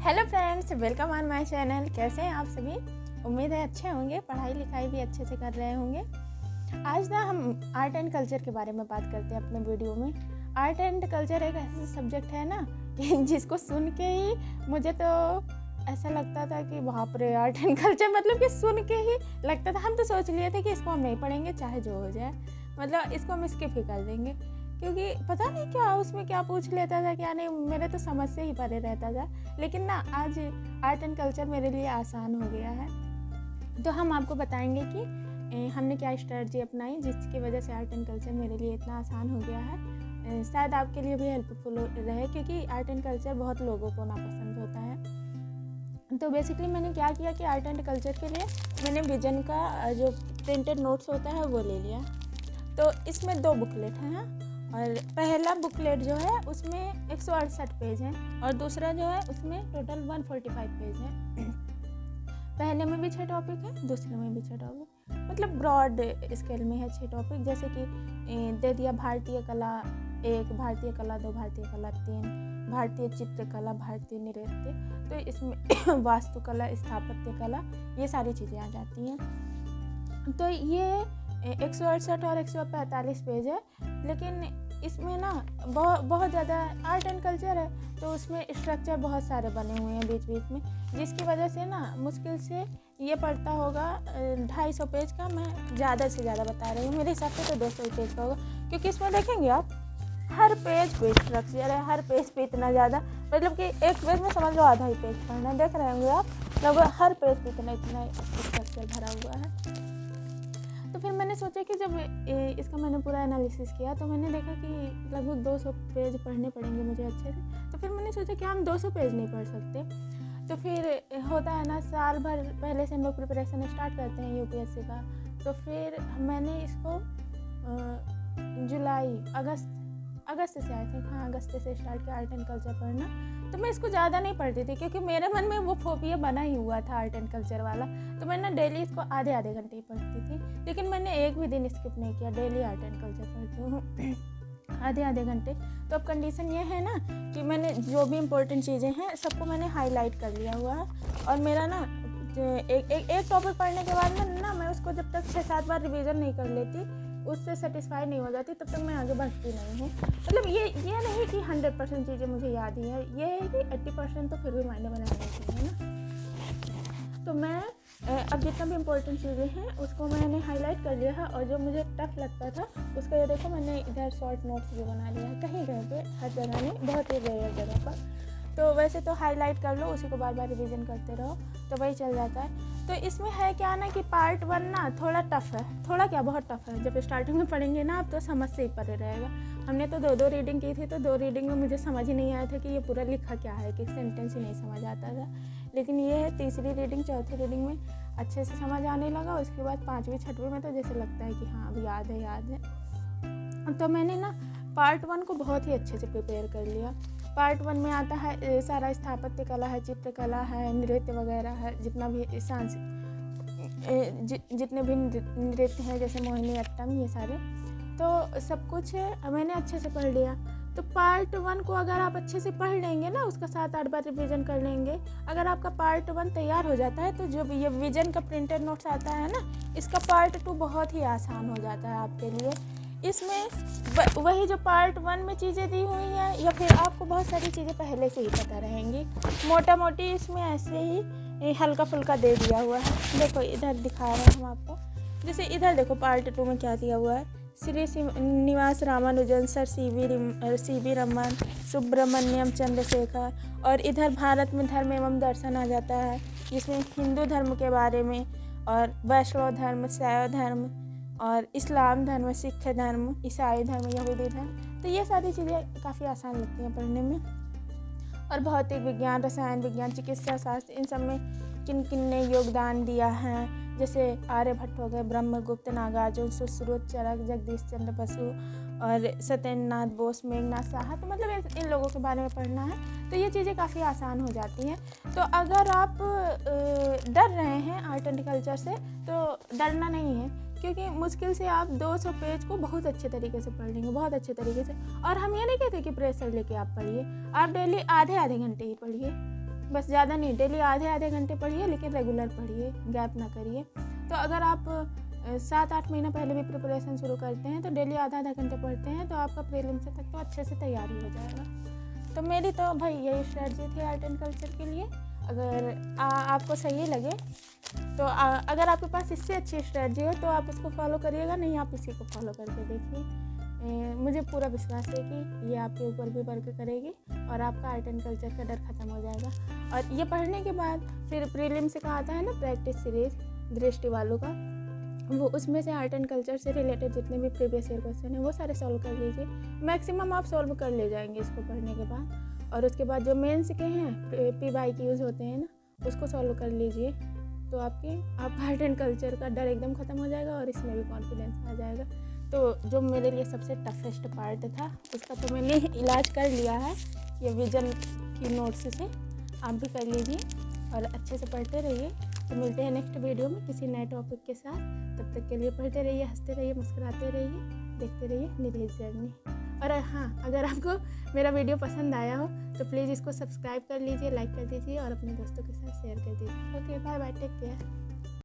Hello friends, welcome on my channel. कैसे हैं आप सभी? उम्मीद है अच्छे होंगे, पढ़ाई लिखाई भी अच्छे से कर रहे होंगे। आज ना हम आर्ट एंड कल्चर के बारे में बात करते हैं अपने वीडियो में। आर्ट एंड कल्चर एक ऐसा सब्जेक्ट है ना कि जिसको सुन के ही मुझे तो ऐसा लगता था कि बाप रे, आर्ट एंड कल्चर मतलब कि सुन के ही लगता था, हम तो सोच लिए थे कि इसको हम नहीं पढ़ेंगे चाहे जो हो जाए, मतलब इसको हम स्किप ही कर देंगे, क्योंकि पता नहीं क्या उसमें क्या पूछ लेता था क्या नहीं, मेरे तो समझ से ही परे रहता था। लेकिन ना आज आर्ट एंड कल्चर मेरे लिए आसान हो गया है। तो हम आपको बताएंगे कि हमने क्या स्ट्रेटजी अपनाई जिसकी वजह से आर्ट एंड कल्चर मेरे लिए इतना आसान हो गया है। शायद आपके लिए भी हेल्पफुल रहे, क्योंकि आर्ट एंड कल्चर बहुत लोगों को नापसंद होता है। तो बेसिकली मैंने क्या किया कि आर्ट एंड कल्चर के लिए मैंने विजन का जो प्रिंटेड नोट्स होता है वो ले लिया। तो इसमें 2 बुकलेट हैं, और पहला बुकलेट जो है उसमें 168 पेज हैं और दूसरा जो है उसमें टोटल 145 पेज हैं। पहले में भी 6 टॉपिक है, दूसरे में भी 6 टॉपिक, मतलब ब्रॉड स्केल में है 6 टॉपिक। जैसे कि दे दिया भारतीय कला 1, भारतीय कला 2, भारतीय कला 3, भारतीय चित्रकला, भारतीय नृत्य। तो इसमें वास्तुकला, स्थापत्य कला, ये सारी चीज़ें आ जाती हैं। तो ये 168 और 145 पेज है, लेकिन इसमें ना बहुत ज़्यादा आर्ट एंड कल्चर है, तो उसमें स्ट्रक्चर बहुत सारे बने हुए हैं बीच बीच में, जिसकी वजह से ना मुश्किल से ये पड़ता होगा 250 पेज का। मैं ज़्यादा से ज़्यादा बता रही हूँ, मेरे हिसाब से तो 200 पेज का होगा, क्योंकि इसमें देखेंगे आप हर पेज पे स्ट्रक्चर है, हर पेज पे इतना ज़्यादा, मतलब कि एक पेज में समझ लो आधा ही पेज पढ़ना, देख रहे होंगे आप, लगभग हर पेज पे इतना स्ट्रक्चर भरा हुआ है। तो फिर मैंने सोचा कि जब इसका मैंने पूरा एनालिसिस किया तो मैंने देखा कि लगभग 200 पेज पढ़ने पड़ेंगे मुझे अच्छे से। तो फिर मैंने सोचा कि हम 200 पेज नहीं पढ़ सकते। तो फिर होता है ना, साल भर पहले से हम लोग प्रिपरेशन स्टार्ट करते हैं यूपीएससी का। तो फिर मैंने इसको अगस्त से आई थिंक, हाँ अगस्त से स्टार्ट किया आर्ट एंड कल्चर पढ़ना। तो मैं इसको ज़्यादा नहीं पढ़ती थी, क्योंकि मेरे मन में वो फोबिया बना ही हुआ था आर्ट एंड कल्चर वाला। तो मैं ना डेली इसको आधे घंटे ही पढ़ती थी, लेकिन मैंने एक भी दिन स्किप नहीं किया, डेली आर्ट एंड कल्चर पढ़ती हूँ आधे घंटे। तो अब कंडीशन ये है ना कि मैंने जो भी इम्पोर्टेंट चीज़ें हैं सबको मैंने हाईलाइट कर लिया हुआ है, और मेरा ना एक टॉपिक पढ़ने के बाद में ना मैं उसको जब तक 6-7 बार रिवीजन नहीं कर लेती, उससे सेटिस्फाई नहीं हो जाती, तब तक मैं आगे बढ़ती नहीं हूँ। मतलब ये नहीं कि 100% चीज़ें मुझे याद ही है, ये है कि 80% तो फिर भी मायने बनानी चाहिए ना। तो मैं अब जितना भी इम्पोर्टेंट चीज़ें हैं उसको मैंने हाईलाइट कर लिया है, और जो मुझे टफ लगता था उसका ये देखो मैंने इधर शॉर्ट नोट्स भी बना लिया है, कहीं पे, हर जगह नहीं, बहुत ही रेयर जगह पर। तो वैसे तो हाईलाइट कर लो, उसी को बार बार रिवीजन करते रहो तो वही चल जाता है। तो इसमें है क्या ना कि पार्ट 1 ना थोड़ा टफ है, थोड़ा क्या बहुत टफ है। जब स्टार्टिंग में पढ़ेंगे ना आप तो समझ से ही परे रहेगा। हमने तो 2 रीडिंग की थी, तो 2 रीडिंग में मुझे समझ ही नहीं आया था कि ये पूरा लिखा क्या है, कि सेंटेंस ही नहीं समझ आता था। लेकिन ये है तीसरी रीडिंग, चौथी रीडिंग में अच्छे से समझ आने लगा। उसके बाद 5वीं 6वीं में तो जैसे लगता है कि हाँ अब याद है। तो मैंने ना पार्ट 1 को बहुत ही अच्छे से प्रिपेयर कर लिया। पार्ट 1 में आता है सारा स्थापत्य कला है, चित्रकला है, नृत्य वगैरह है, जितना भी जितने भी नृत्य हैं, जैसे मोहिनीअट्टम, ये सारे, तो सब कुछ मैंने अच्छे से पढ़ लिया। तो पार्ट 1 को अगर आप अच्छे से पढ़ लेंगे ना, उसका 7-8 बार रिवीजन कर लेंगे, अगर आपका पार्ट 1 तैयार हो जाता है, तो जो ये विजन का प्रिंटेड नोट्स आता है ना, इसका पार्ट 2 बहुत ही आसान हो जाता है आपके लिए। इसमें वही जो पार्ट 1 में चीज़ें दी हुई हैं, या फिर आपको बहुत सारी चीज़ें पहले से ही पता रहेंगी, मोटा मोटी इसमें ऐसे ही हल्का फुल्का दे दिया हुआ है। देखो इधर दिखा रहे हैं हम आपको, जैसे इधर देखो पार्ट 2 में क्या दिया हुआ है, Srinivasa Ramanujan, sir C V Raman, Subrahmanyan Chandrasekhar. और इधर भारत में धर्म एवं दर्शन आ जाता है, जिसमें हिंदू धर्म के बारे में, और वैष्णव धर्म, शैव धर्म, और इस्लाम धर्म, सिख धर्म, ईसाई धर्म, यहूदी धर्म। तो ये सारी चीज़ें काफ़ी आसान लगती हैं पढ़ने में। और भौतिक विज्ञान, रसायन विज्ञान, चिकित्सा शास्त्र, इन सब में किन किन ने योगदान दिया है, जैसे आर्यभट्ट हो गए, ब्रह्मगुप्त, नागार्जुन, सुश्रुत, चरक, जगदीश चंद्र बसु, और सत्येंद्रनाथ बोस, मेघनाथ साहा। तो मतलब इन लोगों के बारे में पढ़ना है, तो ये चीज़ें काफ़ी आसान हो जाती हैं। तो अगर आप डर रहे हैं आर्ट एंड कल्चर से, तो डरना नहीं है, क्योंकि मुश्किल से आप 200 पेज को बहुत अच्छे तरीके से पढ़ लेंगे, बहुत अच्छे तरीके से। और हम ये नहीं कहते कि प्रेशर लेके आप पढ़िए, आप डेली आधे घंटे ही पढ़िए, बस ज़्यादा नहीं, डेली आधे आधे घंटे पढ़िए, लेकिन रेगुलर पढ़िए, गैप ना करिए। तो अगर आप 7-8 महीना पहले भी प्रिपरेशन शुरू करते हैं तो डेली आधा आधा घंटे पढ़ते हैं तो आपका प्रीलिम्स तक तो अच्छे से तैयारी हो जाएगा। तो मेरी तो भाई यही स्ट्रेटजी थी आर्ट एंड कल्चर के लिए। अगर आपको सही लगे तो अगर आपके पास इससे अच्छी स्ट्रेटजी हो तो आप उसको फॉलो करिएगा, नहीं आप इसी को फॉलो करके देखिए। मुझे पूरा विश्वास है कि ये आपके ऊपर भी वर्क करेगी और आपका आर्ट एंड कल्चर का डर ख़त्म हो जाएगा। और ये पढ़ने के बाद फिर प्रीलिम्स का आता है ना प्रैक्टिस सीरीज दृष्टि वालों का, वो उसमें से आर्ट एंड कल्चर से रिलेटेड जितने भी प्रीवियस ईयर क्वेश्चन हैं वो सारे सॉल्व कर लीजिए। मैक्सिमम आप सॉल्व कर ले जाएंगे इसको पढ़ने के बाद। और उसके बाद जो मेंस के हैं PYQs होते हैं ना, उसको सॉल्व कर लीजिए। तो आप आर्ट एंड कल्चर का डर एकदम ख़त्म हो जाएगा और इसमें भी कॉन्फिडेंस आ जाएगा। तो जो मेरे लिए सबसे टफेस्ट पार्ट था उसका तो मैंने इलाज कर लिया है, ये विजन की नोट्स से आप भी कर लीजिए और अच्छे से पढ़ते रहिए। तो मिलते हैं नेक्स्ट वीडियो में किसी नए टॉपिक के साथ। तब तक के लिए पढ़ते रहिए, हंसते रहिए, मुस्कुराते रहिए, देखते रहिए निधेश जर्नी। और हाँ, अगर आपको मेरा वीडियो पसंद आया हो तो प्लीज़ इसको सब्सक्राइब कर लीजिए, लाइक कर दीजिए और अपने दोस्तों के साथ शेयर कर दीजिए। Okay, bye bye, take care.